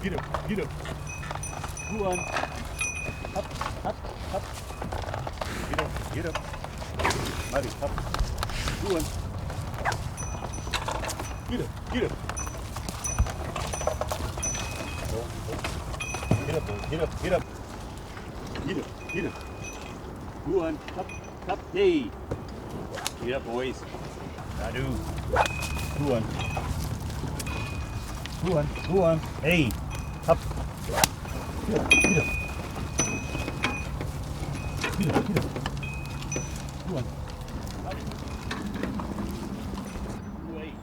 Get up, get up. Go on. Up, up, up. Get up, get up. Muddy, up. Go on. Get up, get up. Get up, get up, get up. Get up, get up. Go on, up, up, hey. Get up, boys. Radu. Go on. Go on, go on. Hey, up. Get up, get up. Get up, get up. Go on. Up. Wait.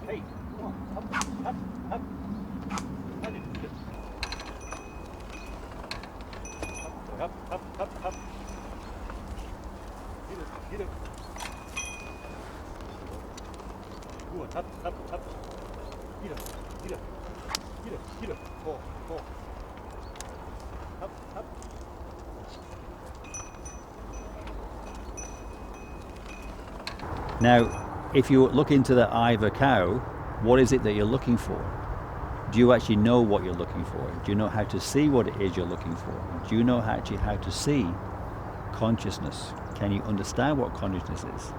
Hey, come on. Up, up, up. Up, up, up, up. Get up, get up. Go on, up, up, up. Get up, get up. Get up, get up. Fall, fall. Up, up. Now, if you look into the eye of a cow, what is it that you're looking for? Do you actually know what you're looking for? Do you know how to see what it is you're looking for? Do you know actually how to see consciousness? Can you understand what consciousness is?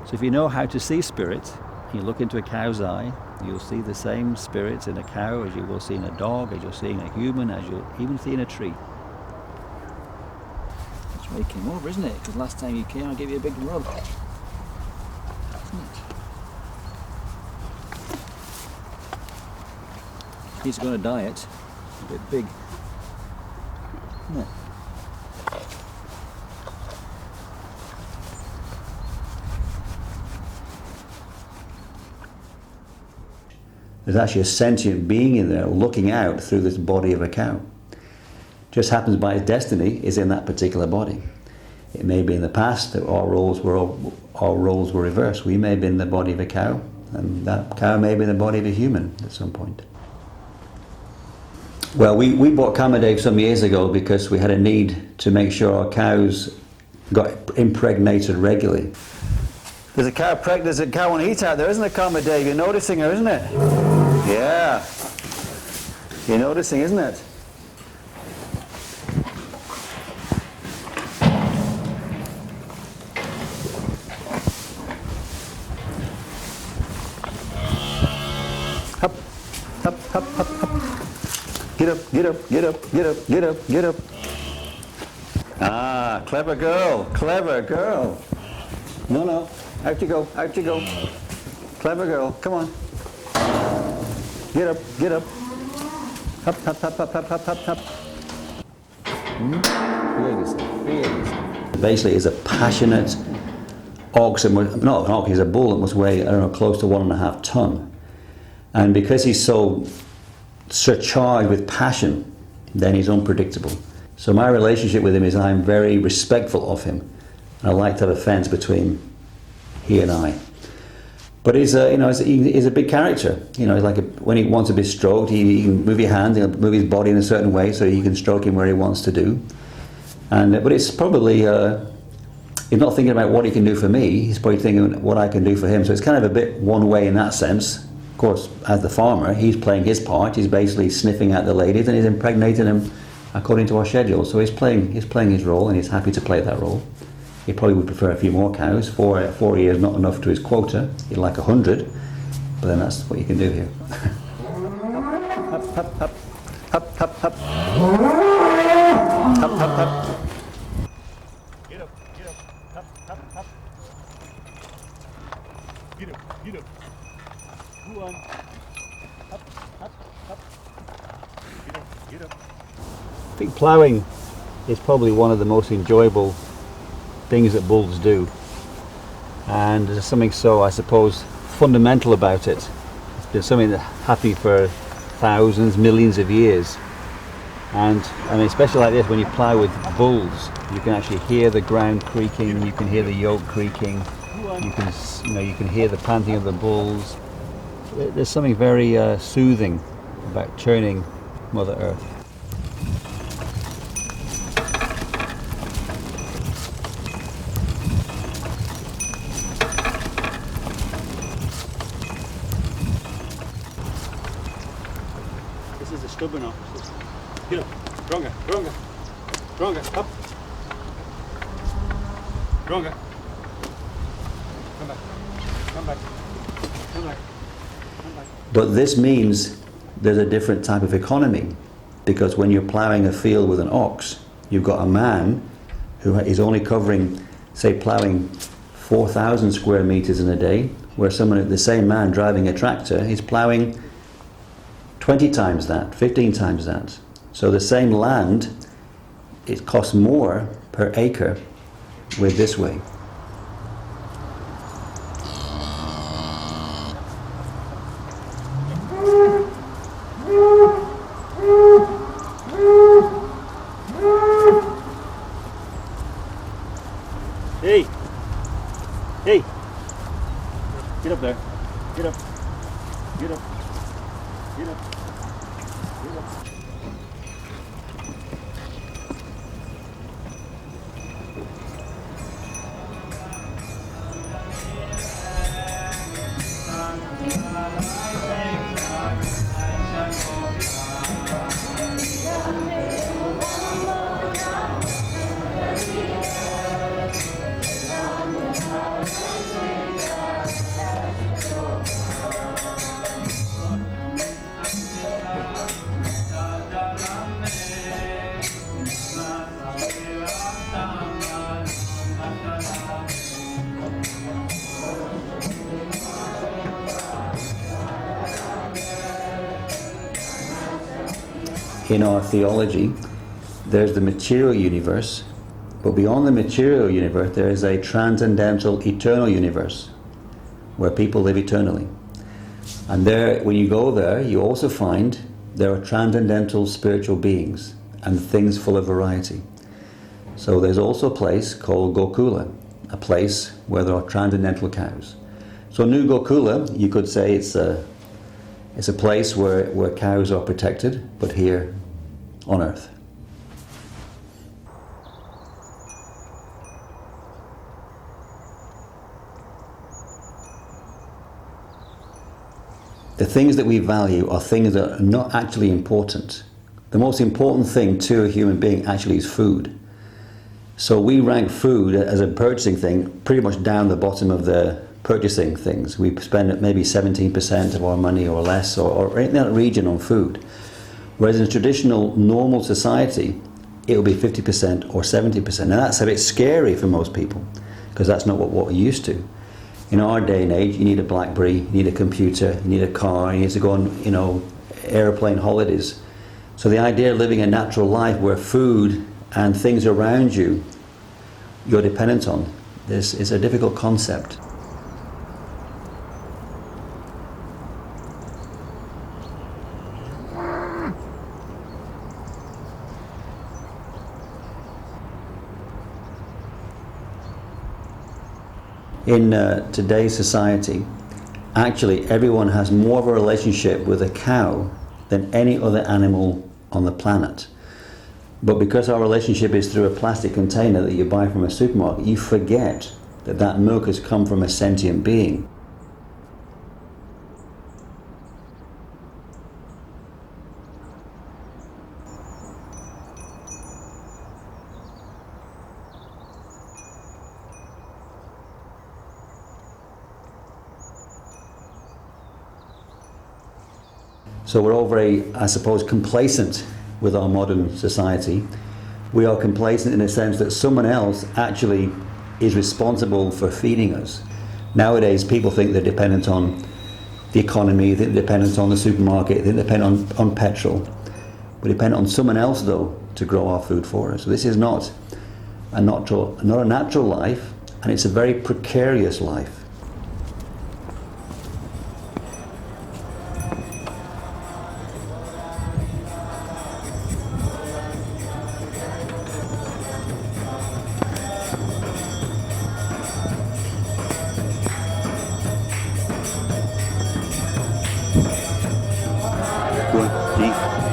So if you know how to see spirit, you look into a cow's eye, you'll see the same spirits in a cow as you will see in a dog, as you'll see in a human, as you'll even see in a tree. That's why you came over, isn't it? Because last time you came, I gave you a big rub. He's going to diet. A bit big. Isn't it? There's actually a sentient being in there looking out through this body of a cow. Just happens by its destiny is in that particular body. It may be in the past that our roles were reversed. We may have been in the body of a cow, and that cow may be in the body of a human at some point. Well, we bought Kamadave some years ago because we had a need to make sure our cows got impregnated regularly. There's a cow on heat out there, isn't there, Kamadave? You're noticing her, isn't it? Yeah. You're noticing, isn't it? Up, up, up, up, up. Get up, get up, get up, get up, get up, get up. Ah, clever girl, clever girl. No, no, out you go, out you go. Clever girl, come on. Get up, get up. Up, up, up, up, up, up, up, up. Basically, is a passionate oxen, not an ox, he's a bull that must weigh, I don't know, close to 1.5 ton. And because he's so surcharged with passion, then he's unpredictable. So my relationship with him is I'm very respectful of him. And I like to have a fence between he and I. But he's a big character. You know, like when he wants to be stroked, he can move your hand, he'll move his body in a certain way so you can stroke him where he wants to do. And but it's probably he's not thinking about what he can do for me. He's probably thinking what I can do for him. So it's kind of a bit one way in that sense. Of course, as the farmer, he's playing his part. He's basically sniffing out the ladies and he's impregnating them according to our schedule. So he's playing his role, and he's happy to play that role. He probably would prefer a few more cows. 4 years not enough to his quota. He'd like 100, but then that's what you can do here. Up, up, up, up, up, up, up, up, up. Get up, up, up, up. Get up, get up. Go on. Up, up, up. Get up, get up. I think ploughing is probably one of the most enjoyable things that bulls do, and there's something so, I suppose, fundamental about it. It's been something that's happening for thousands, millions of years, and I mean, especially like this, when you plough with bulls, you can actually hear the ground creaking, you can hear the yoke creaking, you can hear the panting of the bulls. There's something very soothing about churning Mother Earth. This is a stubborn ox. Get up. Stronger, stronger, stronger. Up. Stronger. Come back. Come back. Come back. Come back. But this means there's a different type of economy, because when you're ploughing a field with an ox, you've got a man who is only covering, say, ploughing 4,000 square meters in a day, where the same man driving a tractor is ploughing 20 times that, 15 times that. So the same land, it costs more per acre with this way. Hey! Hey! Get up there. Get up. Get up. Get up. Get up. In our theology, there's the material universe, but beyond the material universe there is a transcendental eternal universe where people live eternally. And there, when you go there, you also find there are transcendental spiritual beings and things full of variety. So there's also a place called GOKULA, a place where there are transcendental cows. So New GOKULA, you could say it's a place where cows are protected, but here on earth. The things that we value are things that are not actually important. The most important thing to a human being actually is food. So we rank food as a purchasing thing pretty much down the bottom of the purchasing things. We spend maybe 17% of our money or less or in that region on food. Whereas in a traditional normal society, it will be 50% or 70%. And that's a bit scary for most people, because that's not what we're used to. In our day and age, you need a BlackBerry, you need a computer, you need a car, you need to go on, airplane holidays. So the idea of living a natural life where food and things around you you're dependent on, this is a difficult concept. In today's society, actually everyone has more of a relationship with a cow than any other animal on the planet. But because our relationship is through a plastic container that you buy from a supermarket, you forget that that milk has come from a sentient being. So we're all very, I suppose, complacent with our modern society. We are complacent in the sense that someone else actually is responsible for feeding us. Nowadays, people think they're dependent on the economy, they're dependent on the supermarket, they're dependent on petrol. We depend on someone else, though, to grow our food for us. So this is not a natural life, and it's a very precarious life. Deep.